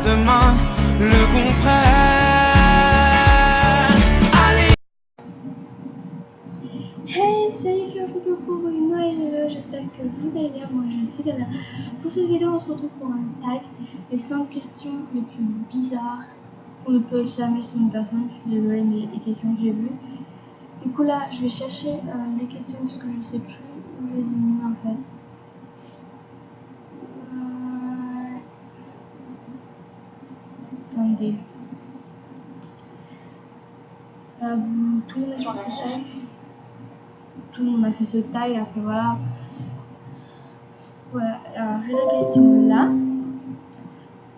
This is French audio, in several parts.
demain le comprennent. Allez. Hey, salut, on se retrouve pour une nouvelle vidéo. J'espère que vous allez bien. Moi, je suis bien. Pour cette vidéo, on se retrouve pour un tag. Les 5 questions les plus bizarres qu'on ne peut jamais sur une personne. Je suis désolée, mais il y a des questions que j'ai vues. Du coup, là, je vais chercher les questions parce que je ne sais plus où je les ai mis en fait. Attendez. Tout le monde a fait ce tag. Tout le monde a fait ce tag. Après, voilà. Voilà, alors j'ai la question là.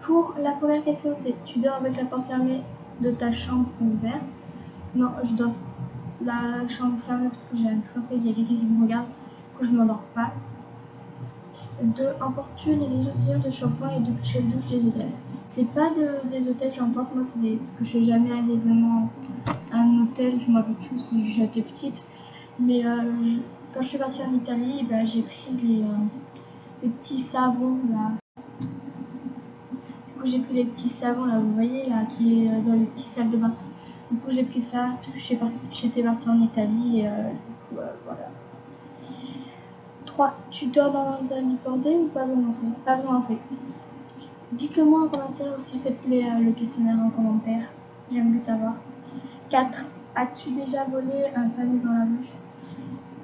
Pour la première question, c'est tu dors avec la porte fermée de ta chambre ouverte? Non, je dors la chambre fermée parce que j'ai un surprise, il y a quelqu'un qui me regarde, que je ne m'endors pas. 2. Emportes-tu les échantillons de shampoing et de gel douche des hôtels? C'est pas des hôtels que j'emporte, moi c'est des. Parce que je suis jamais allée vraiment à un hôtel, je m'en rappelle plus si j'étais petite. Mais quand je suis partie en Italie, bah, j'ai pris les petits savons là. Du coup, j'ai pris les petits savons là, vous voyez là, qui est dans les petits salles de bain. Du coup, j'ai pris ça parce que j'étais partie en Italie et du coup, voilà. 3. Tu dors dans un lit bordé ou pas vraiment fait? Pas vraiment fait. Dites-le moi en commentaire aussi, faites le questionnaire en commentaire. J'aimerais savoir. 4. As-tu déjà volé un panier dans la rue?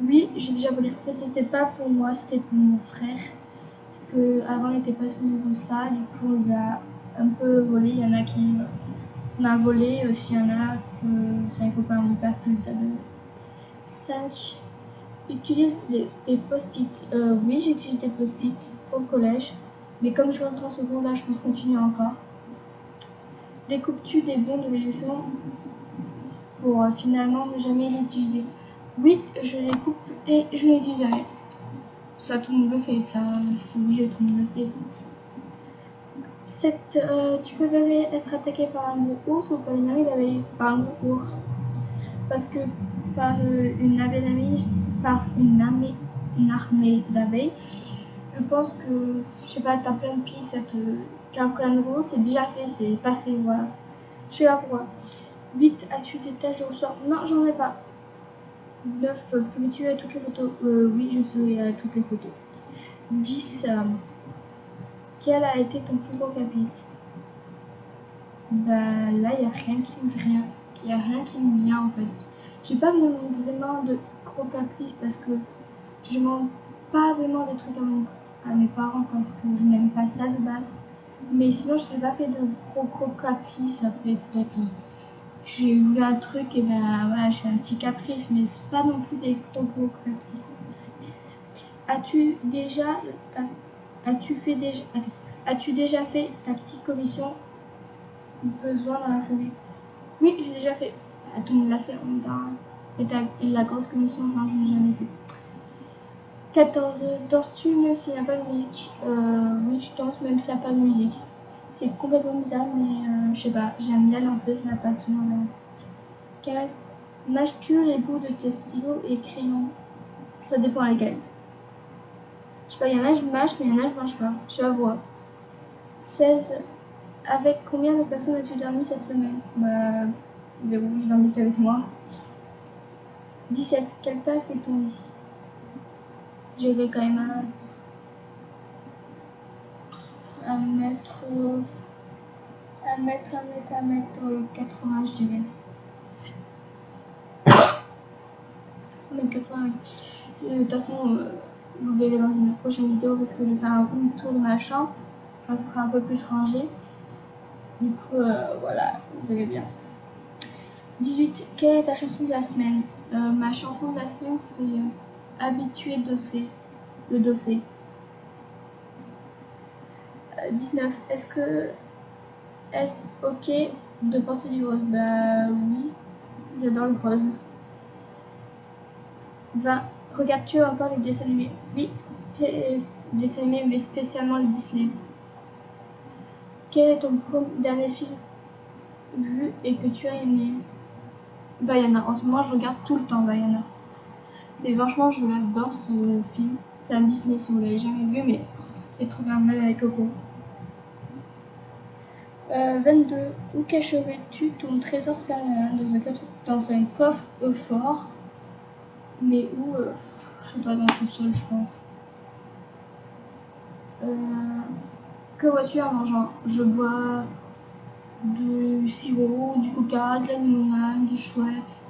Oui, j'ai déjà volé. En fait, c'était pas pour moi, c'était pour mon frère. Parce qu'avant, il était passionné de ça. Du coup, il a un peu volé. Il y en a qui on a volé. Aussi, il y en a que c'est un copain à mon père qui nous a donné. 5. Utilise des post-it. Oui, j'utilise des post-it pour le collège. Mais comme je rentre en secondaire, je pense continuer encore. Découpes-tu des bons de leçons pour finalement ne jamais les utiliser? Oui, je les coupe et je ne les utilise jamais. Ça, tout le monde le fait. Ça, c'est obligé, tout le monde le fait. 7. Tu préférais être attaqué par un gros ours ou par une armée d'abeilles? Par un gros ours. Parce que par une armée d'abeilles, je pense que, je sais pas, t'as plein de pics, ça te... Car un gros, c'est déjà fait, c'est passé, voilà. Je sais pas pourquoi. 8. As-tu des taches de ressort? Non, j'en ai pas. 9. Souris-tu à toutes les photos? Oui, je souris à toutes les photos. 10. Quel a été ton plus gros caprice? Bah là, il n'y a rien qui me vient. Il y a rien qui me vient en fait. J'ai pas vraiment de gros caprices parce que je demande pas vraiment des trucs à mes parents parce que je n'aime pas ça de base. Mais sinon, je n'ai pas fait de gros caprices. Après, peut-être j'ai voulu un truc et ben voilà, j'ai un petit caprice, mais c'est pas non plus des gros caprices. As-tu déjà fait ta petite commission besoin dans la forêt? Oui, j'ai déjà fait. Tout le monde l'a fait en même temps. Et la grosse commission, non, je n'ai jamais fait. 14. Danses-tu même s'il n'y a pas de musique? Oui, je danse même s'il n'y a pas de musique. C'est complètement bizarre, mais je sais pas, j'aime bien danser, c'est la passion. 15. Mâches-tu les bouts de tes stylos et crayons? Ça dépend lesquels. Je sais pas, il y en a je mâche, mais il y en a je mange pas. Je sais pas voir. 16. Avec combien de personnes as-tu dormi cette semaine? Bah, 0, j'ai dormi qu'avec moi. 17. Quelle taille fait ton lit? J'ai quand même un mètre 80, je dirais. 1m80, oui. De toute façon, vous verrez dans une prochaine vidéo parce que je vais faire un room tour de ma chambre quand ce sera un peu plus rangé. Du coup, voilà, vous verrez bien. 18. Quelle est ta chanson de la semaine? Ma chanson de la semaine, c'est Habitué Dossé de Dossé. 19. Est-ce ok de porter du rose? Bah oui, j'adore le rose. 20. Regardes-tu encore les dessins animés? Oui, les dessins animés, mais spécialement les Disney. Quel est ton dernier film vu et que tu as aimé? Vaiana. En ce moment, je regarde tout le temps Vaiana. C'est franchement, je l'adore ce film. C'est un Disney si vous l'avez jamais vu, mais il est trop bien, même avec Coco. 22. Où cacherais-tu ton trésor salin? Dans un coffre fort. Mais où je sais pas, dans le sous-sol, je pense. Que vois-tu en mangeant? Je bois du sirop, du coca, de la limonade, du Schweppes.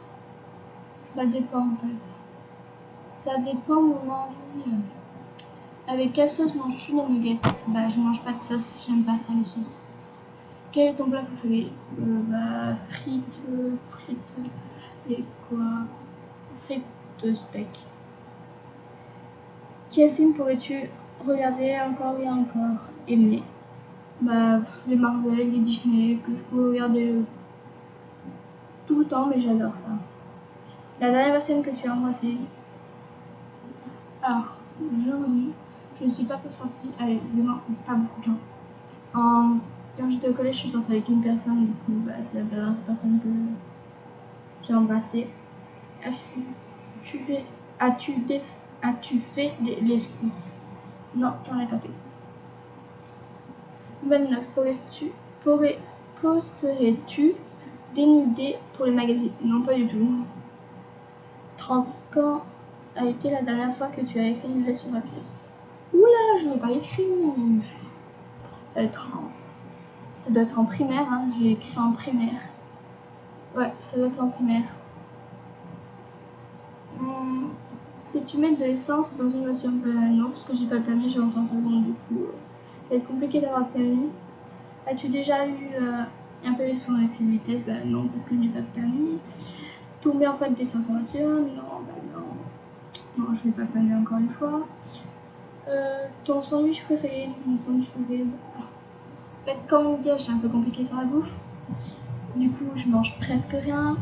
Ça dépend en fait. Ça dépend de mon envie. Avec quelle sauce manges-tu les nuggets? Bah, je mange pas de sauce, j'aime pas ça les sauces. Quel est ton plat préféré? Frites, et quoi? Frites de steak. Quel film pourrais-tu regarder encore et encore? Aimer? Bah, les Marvel, les Disney, que je peux regarder tout le temps, mais j'adore ça. La dernière personne que tu as embrassée? Alors, je vous dis, je ne suis pas sortie avec vraiment pas beaucoup de gens. Quand j'étais au collège, je suis sortie avec une personne, du coup, bah, c'est la dernière personne que j'ai embrassée. As-tu fait les scouts? Non, j'en ai pas fait. 29. Poserais-tu dénudé pour les magazines? Non, pas du tout. 30. Quand a été la dernière fois que tu as écrit une lettre sur papier? Oula, je n'ai pas écrit. Ça doit être en primaire, hein. J'ai écrit en primaire. Ouais, ça doit être en primaire. Si tu mets de l'essence dans une voiture, non, parce que j'ai pas le permis, j'ai 11 secondes, du coup, ça va être compliqué d'avoir le permis. As-tu déjà eu un permis sur un excès de vitesse? Bah non, parce que je n'ai pas de permis. Tomber en panne d'essence en voiture? Non, bah non. Non, je n'ai pas le permis encore une fois. Ton sandwich préféré? Mon sandwich préféré? En fait, comme on dit, je suis un peu compliquée sur la bouffe. Du coup, je mange presque rien.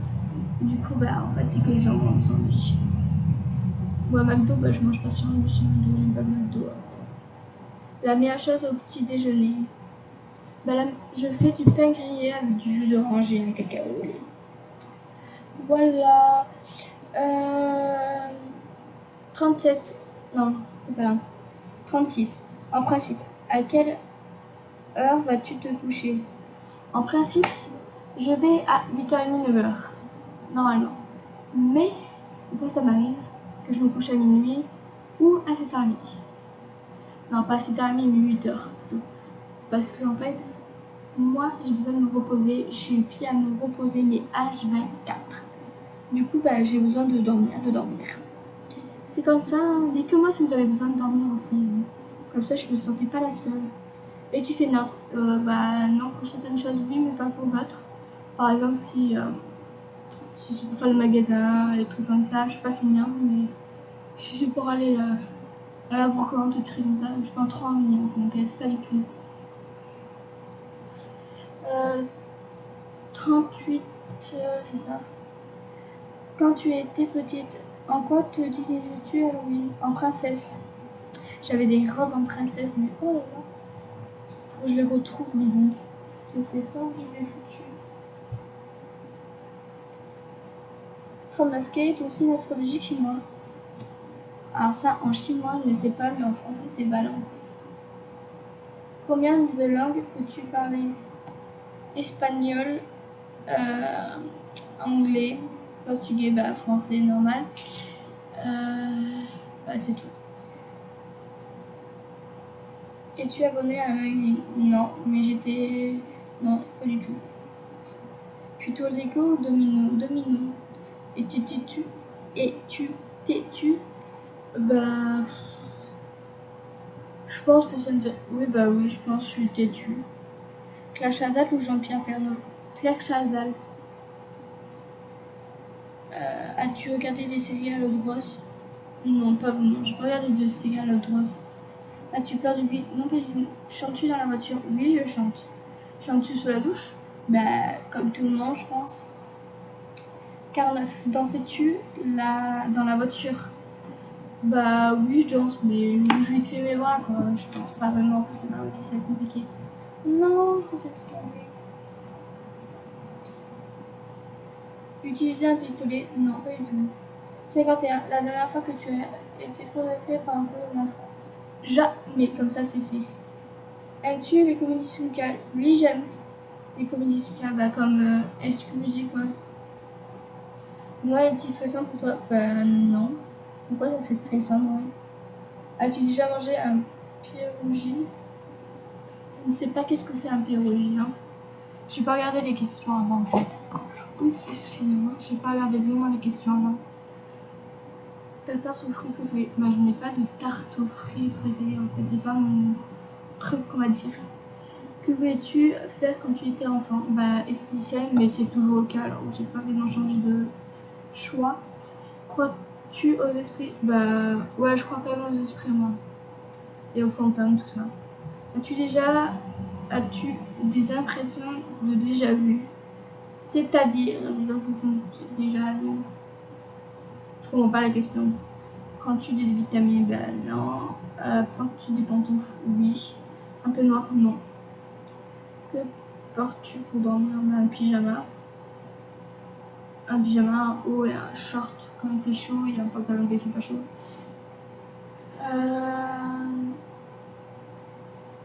Du coup, bah en fait, c'est que les gens mangent sandwich. Moi, McDo, bah je mange pas de sandwich, j'aime pas le McDo. La meilleure chose au petit déjeuner? Bah là, je fais du pain grillé avec du jus d'orange et un cacao au lait. Voilà. 37. Non, c'est pas là. 36. En principe, à quelle heure vas-tu te coucher? En principe, je vais à 8h30, 9h. Normalement. Mais, après ça m'arrive que je me couche à minuit ou à 7h30. Non, pas 7h30, mais 8h. Parce que, en fait, moi, j'ai besoin de me reposer. Je suis une fille à me reposer, mais H24. Du coup, bah, j'ai besoin de dormir. C'est comme ça. Dites-moi si vous avez besoin de dormir aussi. Comme ça, je ne me sentais pas la seule. Et tu fais non. Bah non, pour certaines choses, oui, mais pas pour d'autres. Par exemple, si c'est pour faire le magasin, les trucs comme ça, je suis pas finir, mais si c'est pour aller à la brocante, des trucs comme ça, je pas trop envie, hein, ça m'intéresse pas du tout. 38, c'est ça. Quand tu étais petite, en quoi te disais-tu Halloween? En princesse. J'avais des robes en princesse, mais oh là là. Faut que je les retrouve, dis donc. Je sais pas où je les ai foutues. 39. Quel est ton signe astrologique chinois? Alors ça, en chinois, je ne sais pas, mais en français, c'est Balance. Combien de langues peux-tu parler? Espagnol, anglais, portugais, bah français normal. Bah c'est tout. Es-tu abonné à un magazine? Non, mais j'étais... Non, pas du tout. Plutôt Lego ou Domino? Domino. Et tu t'es-tu? Bah... Je pense que ça ne... Oui, bah oui, je pense que je suis têtu. Claire Chazal ou Jean-Pierre Pernaut? Claire Chazal. As-tu regardé des séries à l'eau de rose? Non, pas vraiment. Je regarde des séries à l'eau de rose. As-tu peur du vide? Non, pas du tout. Chantes-tu dans la voiture? Oui, je chante. Chantes-tu sous la douche? Bah, comme tout le monde, je pense. 49. Dansais-tu dans la voiture? Bah oui, je danse, mais je vite fait mes bras, quoi. Je danse pas vraiment parce que dans la voiture, c'est compliqué. Non, ça c'est tout tombé. Utiliser un pistolet? Non, pas du tout. 51. La dernière fois que tu as été photographié par un photographe? Jamais, comme ça c'est fait. Aimes-tu les comédies musicales? Oui, j'aime. Les comédies super, bah, comme Est-ce que Musical. Moi, est-il stressant pour toi? Bah non. Pourquoi ça serait stressant, ouais. As-tu déjà mangé un pierogi? Je ne sais pas qu'est-ce que c'est un pierogi, hein. J'ai pas regardé les questions avant en fait. Oui, excusez-moi, j'ai pas regardé vraiment les questions avant. Ta tarte aux fruits préférée? Bah, je n'ai pas de tarte aux fruits préférée en fait, c'est pas mon truc, on va dire. Que voulais-tu faire quand tu étais enfant? Bah, esthéticienne, mais c'est toujours le cas, alors j'ai pas vraiment changé de choix. Crois-tu aux esprits? Bah, ouais, je crois quand même aux esprits, moi. Et aux fantômes, tout ça. As-tu des impressions de déjà vu? C'est-à-dire des impressions de déjà vu? Je comprends pas la question. Prends-tu des vitamines? Ben non. Portes-tu des pantoufles? Oui. Un peu noir? Non. Que portes-tu pour dormir? Un pyjama. Un pyjama, un haut et un short quand il fait chaud et un pantalon quand il fait pas chaud.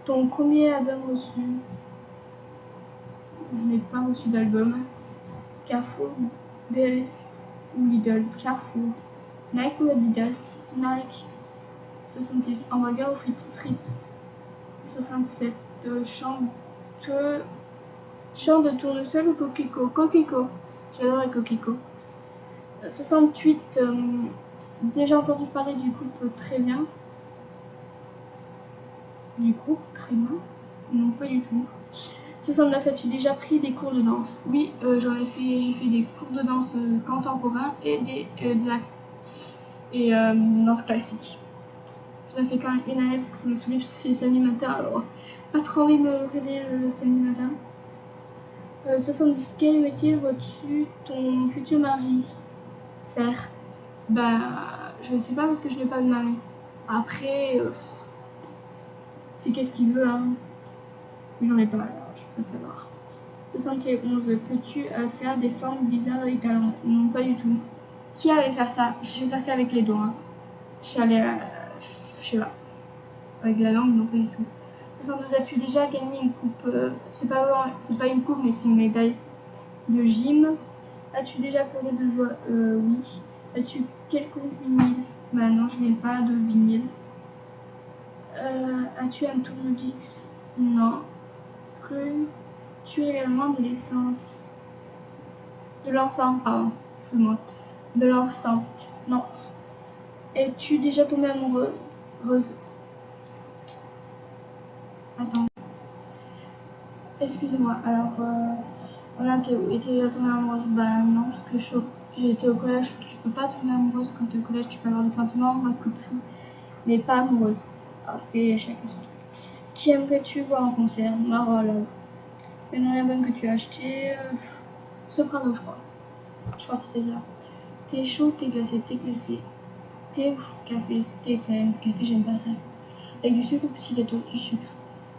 Ton premier album reçu? Je n'ai pas reçu d'album. Carrefour, BLS ou Lidl? Carrefour. Nike ou Adidas? Nike. 66. Hamburger ou frites? Frites. 67. Chant de tournesol ou coquelicot? Coquelicot. J'adore les coquelicots. 68. Déjà entendu parler du couple Très bien. Du groupe Très bien? Non, pas du tout. 69. As-tu déjà pris des cours de danse? Oui, j'ai fait des cours de danse contemporain et danse classique. J'en ai fait quand même une année parce que ça m'a saoulé parce que c'est le samedi matin, alors pas trop envie de me réveiller le samedi matin. 70. Quel métier vois-tu ton futur mari faire? Bah, je sais pas parce que je n'ai pas de mari. Après, c'est qu'est-ce qu'il veut, hein. J'en ai pas, alors je peux pas savoir. 71. Peux-tu faire des formes bizarres avec ta langue? Non, pas du tout. Qui allait faire ça? Je sais faire qu'avec les doigts. Hein. Je sais pas. Avec la langue, non, pas du tout. 72. As-tu déjà gagné une coupe? C'est pas une coupe, mais c'est une médaille de gym. As-tu déjà pleuré de joie? Oui. As-tu quelconque vinyle? Bah non, je n'ai pas de vinyle. As-tu un tournevis? Non. Tu réellement de l'essence? De l'encens, pardon, c'est moi. De l'encens. Non. Es-tu déjà tombée amoureuse? Attends. Excusez-moi. Alors, on a été déjà tombée amoureuse? Bah non, parce que j'étais au collège. Tu peux pas tomber amoureuse quand t'es au collège. Tu peux avoir des sentiments, un coup de fou, mais pas amoureuse. Après, chacun son truc. Qui aimerais-tu voir en concert? Marola. Le dernier album que tu as acheté? Soprano, je crois. Je crois que c'était ça. T'es chaud, t'es glacé, t'es glacé. Thé ou café? Thé quand même. Café, j'aime pas ça. Avec du sucre ou petit gâteau? Du sucre.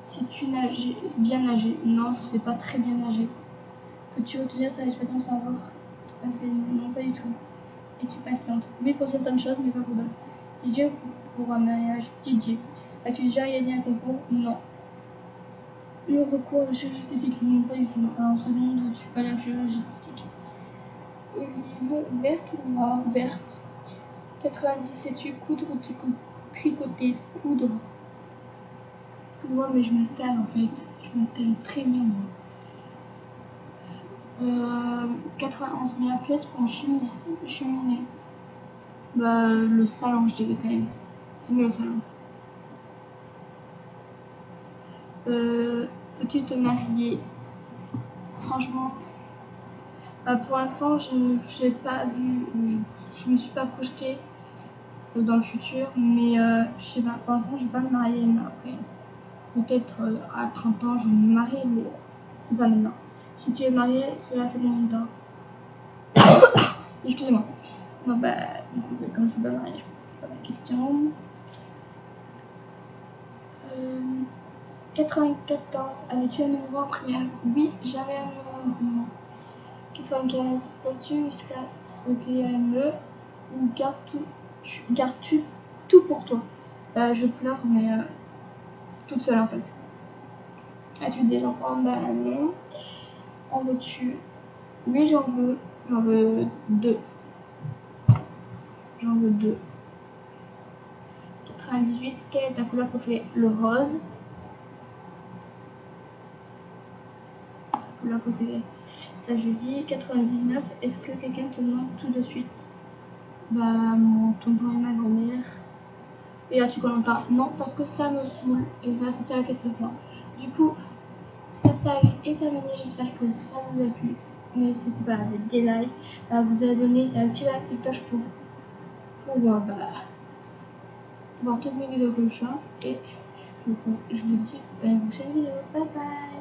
Si tu nages, bien nager? Non, je sais pas très bien nager. Peux-tu retenir ta expérience à voir? Non, pas du tout. Et tu patientes? Oui, pour certaines choses, mais pas pour d'autres. DJ pour un mariage? DJ. As-tu déjà gagné un concours? Non. Le recours à la chirurgie esthétique? Non, pas du tout. En seconde, tu fais pas la chirurgie esthétique. Olive verte ou noire? Verte. 90. Sais-tu coudre ou tricoter? Coudre. Excuse-moi, mais je m'installe en fait. Je m'installe très bien, moi. 91. Meilleure pièce pour une cheminée? Bah, le salon, je dirais quand même. C'est mieux le salon. Peux-tu te marier? Franchement, pour l'instant, je n'ai pas vu, je me suis pas projetée dans le futur, mais je sais pas, pour l'instant, je vais pas me marier, mais après, peut-être à 30 ans, je vais me marier, mais c'est pas maintenant. Si tu es marié, cela fait combien de temps? Excusez-moi. Non, bah, du coup, comme je suis pas mariée, c'est pas la question. 94. Avais-tu un numéro en primaire? Oui, j'avais un numéro en primaire. 95. Pleures-tu jusqu'à ce qu'il y ait un me ou gardes-tu tout pour toi? Je pleure, mais toute seule en fait. As-tu des enfants? Bah non. En veux-tu? Oui, j'en veux. J'en veux 2. J'en veux 2. 98. Quelle est ta couleur préférée? Le rose. Ta couleur préférée? Ça, je l'ai dit. 99. Est-ce que quelqu'un te demande tout de suite? Bah, mon tonton et ma grand-mère. Et là, tu commentes pas. Non, parce que ça me saoule. Et ça, c'était la question. Du coup, cette tag est terminée. J'espère que ça vous a plu. N'hésitez pas à mettre des likes, à vous abonner et à activer la petite cloche pour voir toutes mes vidéos que je change. Et je vous dis à la prochaine vidéo. Bye bye.